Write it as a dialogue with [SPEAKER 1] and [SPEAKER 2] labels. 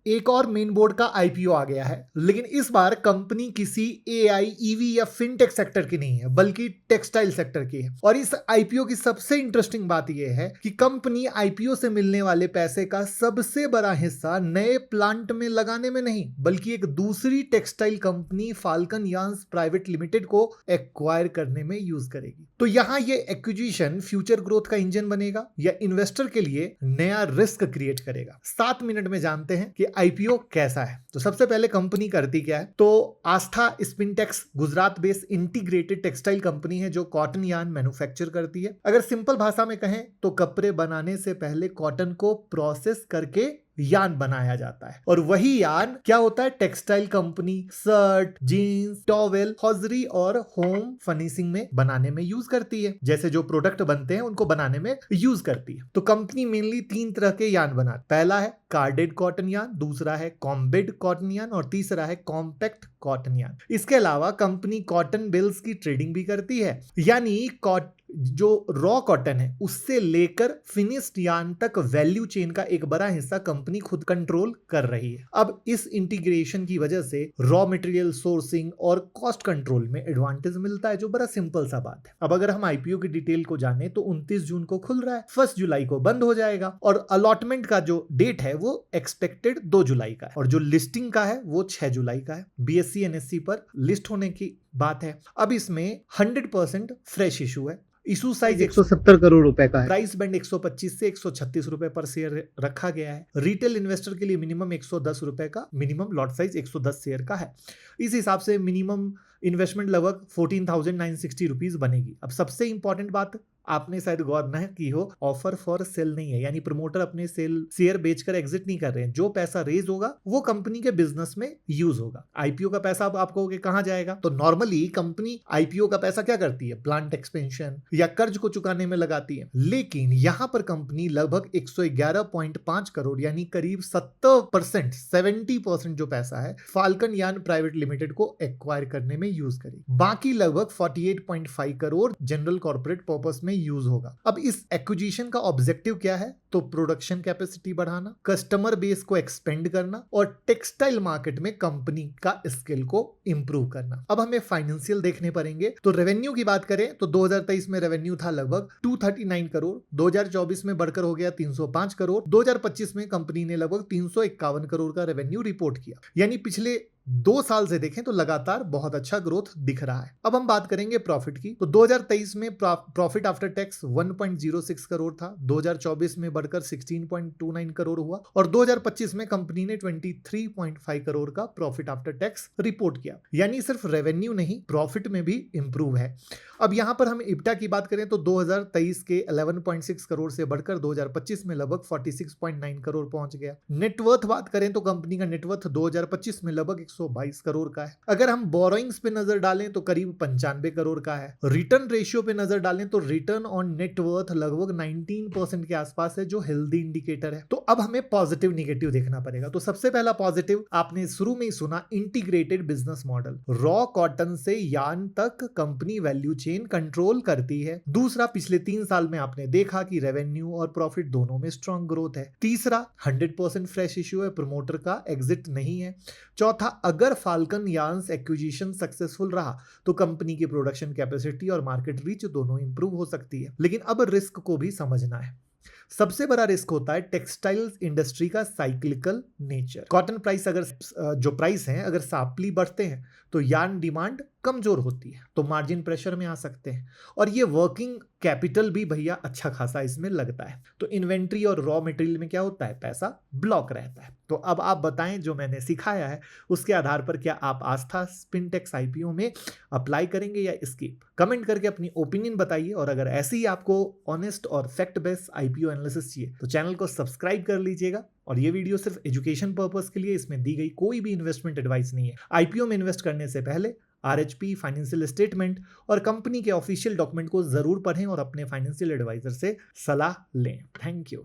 [SPEAKER 1] एक और main board का आईपीओ आ गया है, लेकिन इस बार कंपनी किसी एआई, ईवी या फिनटेक सेक्टर की नहीं है, बल्कि टेक्सटाइल सेक्टर की है। और इस आईपीओ की सबसे इंटरेस्टिंग बात यह है कि कंपनी आईपीओ से मिलने वाले पैसे का सबसे बड़ा हिस्सा नए प्लांट में लगाने में नहीं, बल्कि एक दूसरी textile company falcon yarns private limited को एक्वायर करने में यूज करेगी। तो यहां ये एक्विजिशन फ्यूचर ग्रोथ का इंजन बनेगा या इन्वेस्टर के लिए नया रिस्क क्रिएट करेगा। 7 मिनट में जानते हैं कि आईपीओ कैसा है। तो सबसे पहले कंपनी करती क्या है, तो Aastha Spintex Gujarat based integrated textile company है जो कॉटन यार्न मैन्युफैक्चर करती है। अगर सिंपल भाषा में कहें तो कपड़े बनाने से पहले कॉटन को प्रोसेस करके यार्न बनाया जाता है, और वही यार्न क्या होता है, textile company shirt, jeans, towel, hosiery और होम फर्निशिंग में बनाने में यूज करती है। जैसे जो प्रोडक्ट बनते हैं उनको बनाने में यूज करती है। तो कंपनी मेनली 3 तरह के यार्न बनाती है। पहला है कार्डेड कॉटन यार्न, दूसरा है कॉम्बेड कॉटन यार्न और तीसरा है कॉम्पैक्ट कॉटन यार्न। इसके अलावा कंपनी कॉटन बेल्स की ट्रेडिंग भी करती है, यानी जो रॉ कॉटन है उससे लेकर फिनिश्ड यार्न तक वैल्यू चेन का एक बड़ा हिस्सा कंपनी खुद कंट्रोल कर रही है। अब इस इंटीग्रेशन की वजह से रॉ मटेरियल सोर्सिंग और कॉस्ट कंट्रोल में एडवांटेज मिलता है, जो बड़ा सिंपल सा बात है। अब अगर हम आईपीओ की डिटेल को जाने तो 29 जून को खुल रहा है, 1 जुलाई को बंद हो जाएगा, और अलॉटमेंट का जो डेट है वो एक्सपेक्टेड 2 जुलाई का है, और जो लिस्टिंग का है वो 6 जुलाई का है। बीएससी एनएससी पर लिस्ट होने की बात है। अब इसमें 100% फ्रेश इशू है। इशू साइज
[SPEAKER 2] 170 करोड़ रुपए का है।
[SPEAKER 1] प्राइस बैंड 125 से 136 रुपए पर शेयर रखा गया है। रिटेल इन्वेस्टर के लिए मिनिमम 110 रुपए का, मिनिमम लॉट साइज 110 शेयर का है। इस हिसाब से मिनिमम इन्वेस्टमेंट लगभग 14,960 रुपीज बनेगी। अब सबसे इंपॉर्टेंट बात आपने शायद गौर न की हो, ऑफर फॉर सेल नहीं है, यानी प्रमोटर अपने शेयर बेचकर एग्जिट नहीं कर रहे हैं। जो पैसा रेज होगा वो कंपनी के बिजनेस में यूज होगा। आईपीओ का पैसा अब आप कहोगे कहां जाएगा, तो नॉर्मली कंपनी आईपीओ का पैसा क्या करती है, प्लांट एक्सपेंशन या कर्ज को चुकाने में लगाती है, लेकिन यहां पर कंपनी लगभग 111.5 करोड़ यानी करीब 70% जो पैसा है फाल्कन यार्न प्राइवेट लिमिटेड को एक्वायर करने में यूज करेगी। बाकी लगभग 48.5 करोड़ जनरल कॉर्पोरेट पर्पस में यूज होगा। अब इस एक्विजिशन का ऑब्जेक्टिव क्या है, तो प्रोडक्शन कैपेसिटी बढ़ाना, कस्टमर बेस को एक्सपेंड करना और टेक्सटाइल मार्केट में कंपनी का स्किल को इंप्रूव करना। अब हमें फाइनेंशियल देखने पड़ेंगे। तो रेवेन्यू की बात करें तो 2023 में रेवेन्यू था लगभग 239 करोड़, 2024 में बढ़कर हो गया 305 करोड़, 2025 में कंपनी ने लगभग 351 करोड़ का रेवेन्यू रिपोर्ट किया, यानी पिछले 2 साल से देखें तो लगातार बहुत अच्छा ग्रोथ दिख रहा है। अब हम बात करेंगे प्रॉफिट की। तो 2023 में प्रॉफिट आफ्टर टैक्स 1.06 करोड़ था, 2024 में बढ़कर 16.29 करोड़ हुआ, और 2025 में कंपनी ने 23.5 करोड़ का प्रॉफिट आफ्टर टैक्स रिपोर्ट किया, यानी सिर्फ रेवेन्यू नहीं प्रॉफिट में भी इंप्रूव है। अब यहां पर हम इब्टा की बात करें तो 2023 के 11.6 करोड़ से बढ़कर 2025 में लगभग 46.9 करोड़ पहुंच गया। नेटवर्थ बात करें तो कंपनी का नेटवर्थ 2025 में लगभग 122 करोड़ का है। अगर हम बोरोइंग्स पे नजर डालें तो करीब 95 करोड़ का है। रिटर्न रेशियो पे नजर डालें तो रिटर्न ऑन नेटवर्थ लगभग 19% के आसपास है, जो हेल्दी इंडिकेटर है। तो अब हमें पॉजिटिव निगेटिव देखना पड़ेगा। तो सबसे पहला पॉजिटिव आपने शुरू में ही सुना, integrated business model, raw cotton से यार्न तक कंपनी वैल्यू चेन कंट्रोल करती है। दूसरा, पिछले 3 साल में आपने देखा कि रेवेन्यू और प्रॉफिट दोनों में स्ट्रॉन्ग ग्रोथ है। तीसरा, 100% फ्रेश इश्यू है, प्रमोटर का एग्जिट नहीं है। चौथा, अगर फाल्कन यार्न्स एक्विजिशन सक्सेसफुल रहा तो कंपनी की प्रोडक्शन कैपेसिटी और मार्केट रीच दोनों इंप्रूव हो सकती है। लेकिन अब रिस्क को भी समझना है। सबसे बड़ा रिस्क होता है टेक्सटाइल इंडस्ट्री का साइक्लिकल नेचर। कॉटन प्राइस जो प्राइस है अगर शार्पली बढ़ते हैं तो यार्न डिमांड कमजोर होती है, तो मार्जिन प्रेशर में आ सकते हैं, और ये वर्किंग कैपिटल भी भैया अच्छा खासा इसमें लगता है। तो इन्वेंट्री और रॉ मटेरियल में क्या होता है, पैसा ब्लॉक रहता है। तो अब आप बताएं, जो मैंने सिखाया है उसके आधार पर क्या आप आस्था स्पिनटेक्स आईपीओ में अप्लाई करेंगे या स्किप? कमेंट करके अपनी ओपिनियन बताइए, और अगर ऐसे ही आपको ऑनेस्ट और फैक्ट बेस्ड आईपीओ एनालिसिस चाहिए तो चैनल को सब्सक्राइब कर लीजिएगा। और ये वीडियो सिर्फ एजुकेशन पर्पस के लिए, इसमें दी गई कोई भी इन्वेस्टमेंट एडवाइस नहीं है। आईपीओ में इन्वेस्ट करने से पहले आरएचपी, फाइनेंशियल स्टेटमेंट और कंपनी के ऑफिशियल डॉक्यूमेंट को जरूर पढ़ें और अपने फाइनेंशियल एडवाइजर से सलाह लें। Thank you.